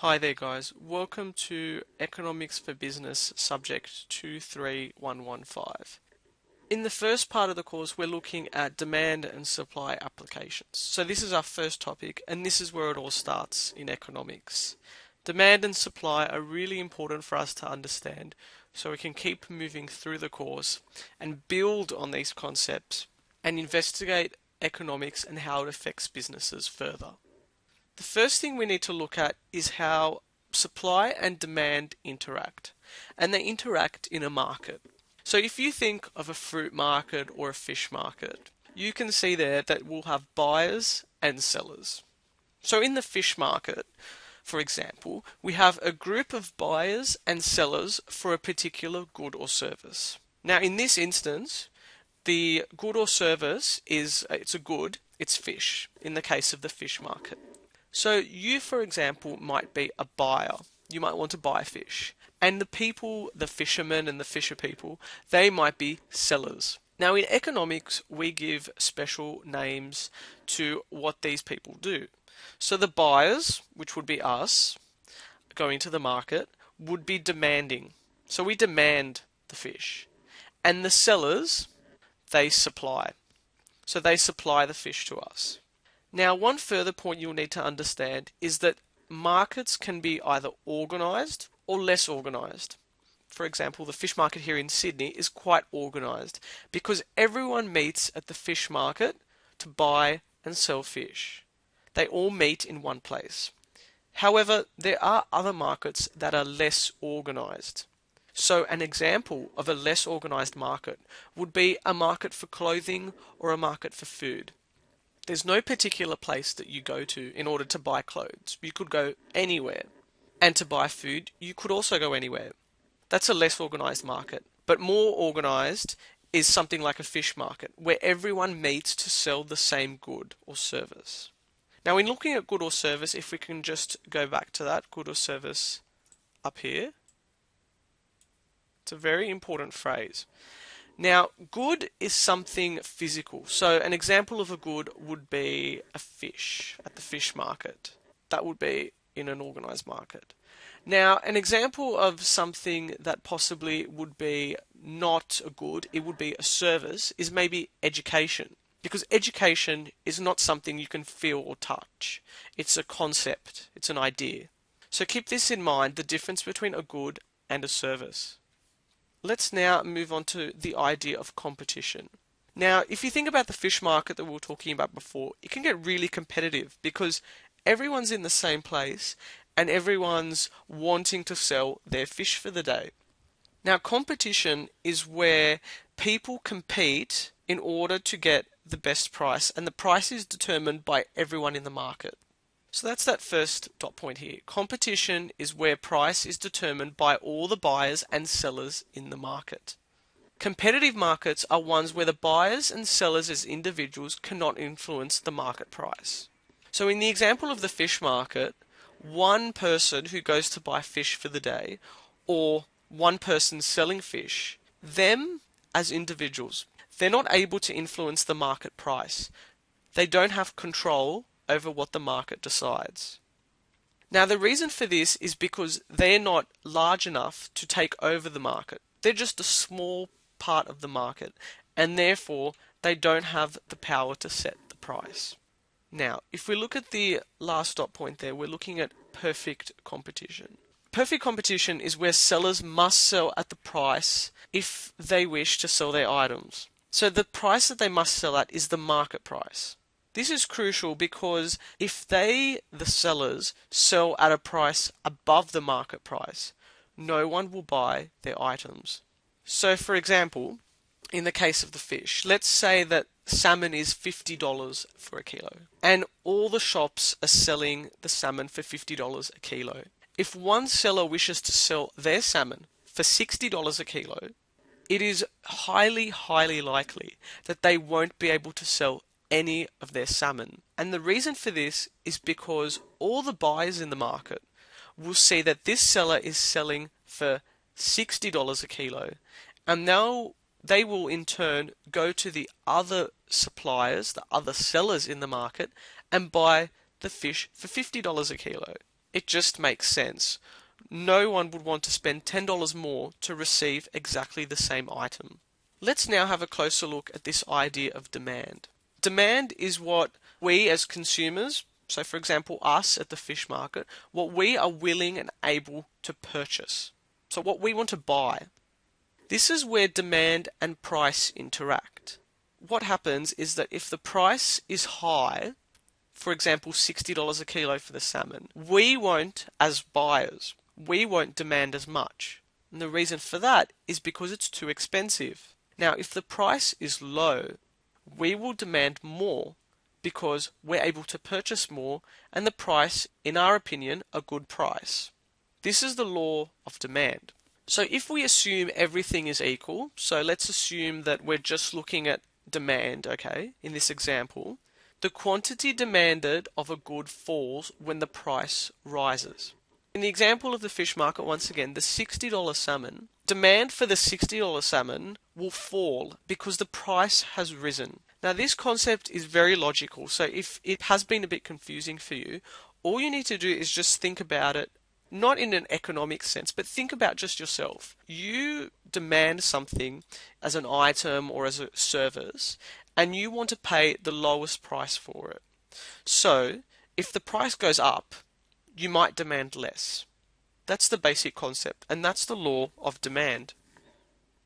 Hi there guys, welcome to Economics for Business subject 23115. In the first part of the course we're looking at demand and supply applications. So this is our first topic and this is where it all starts in economics. Demand and supply are really important for us to understand so we can keep moving through the course and build on these concepts and investigate economics and how it affects businesses further. The first thing we need to look at is how supply and demand interact, and they interact in a market. So if you think of a fruit market or a fish market, you can see there that we'll have buyers and sellers. So in the fish market, for example, we have a group of buyers and sellers for a particular good or service. Now in this instance, the good or service it's a good, it's fish, in the case of the fish market. So you, for example, might be a buyer. You might want to buy fish. And the people, the fishermen and the fisher people, they might be sellers. Now in economics, we give special names to what these people do. So the buyers, which would be us, going to the market, would be demanding. So we demand the fish. And the sellers, they supply. So they supply the fish to us. Now, one further point you'll need to understand is that markets can be either organised or less organised. For example, the fish market here in Sydney is quite organised because everyone meets at the fish market to buy and sell fish. They all meet in one place. However, there are other markets that are less organised. So an example of a less organised market would be a market for clothing or a market for food. There's no particular place that you go to in order to buy clothes. You could go anywhere. And to buy food, you could also go anywhere. That's a less organised market. But more organised is something like a fish market, where everyone meets to sell the same good or service. Now, in looking at good or service, if we can just go back to that, good or service up here. It's a very important phrase. Now, good is something physical. So an example of a good would be a fish at the fish market. That would be in an organised market. Now, an example of something that possibly would be not a good, it would be a service, is maybe education. Because education is not something you can feel or touch. It's a concept. It's an idea. So keep this in mind, the difference between a good and a service. Let's now move on to the idea of competition. Now, if you think about the fish market that we were talking about before, it can get really competitive because everyone's in the same place and everyone's wanting to sell their fish for the day. Now, competition is where people compete in order to get the best price, and the price is determined by everyone in the market. So that's that first dot point here. Competition is where price is determined by all the buyers and sellers in the market. Competitive markets are ones where the buyers and sellers as individuals cannot influence the market price. So in the example of the fish market, one person who goes to buy fish for the day, or one person selling fish, them as individuals, they're not able to influence the market price. They don't have control over what the market decides. Now the reason for this is because they're not large enough to take over the market. They're just a small part of the market and therefore they don't have the power to set the price. Now if we look at the last dot point there, we're looking at perfect competition. Perfect competition is where sellers must sell at the price if they wish to sell their items. So the price that they must sell at is the market price. This is crucial because if they, the sellers, sell at a price above the market price, no one will buy their items. So for example, in the case of the fish, let's say that salmon is $50 for a kilo and all the shops are selling the salmon for $50 a kilo. If one seller wishes to sell their salmon for $60 a kilo, it is highly likely that they won't be able to sell any of their salmon. And the reason for this is because all the buyers in the market will see that this seller is selling for $60 a kilo, and now they will in turn go to the other suppliers, the other sellers in the market, and buy the fish for $50 a kilo. It just makes sense. No one would want to spend $10 more to receive exactly the same item. Let's now have a closer look at this idea of demand. Demand is what we as consumers, so for example us at the fish market, what we are willing and able to purchase. So what we want to buy. This is where demand and price interact. What happens is that if the price is high, for example $60 a kilo for the salmon, we won't, as buyers, we won't demand as much. And the reason for that is because it's too expensive. Now, if the price is low, we will demand more because we're able to purchase more and the price, in our opinion, a good price. This is the law of demand. So if we assume everything is equal, so let's assume that we're just looking at demand, okay, in this example, the quantity demanded of a good falls when the price rises. In the example of the fish market, once again, the $60 salmon, demand for the $60 salmon will fall because the price has risen. Now, this concept is very logical, so if it has been a bit confusing for you, all you need to do is just think about it, not in an economic sense, but think about just yourself. You demand something as an item or as a service, and you want to pay the lowest price for it. So, if the price goes up, you might demand less. That's the basic concept, and that's the law of demand.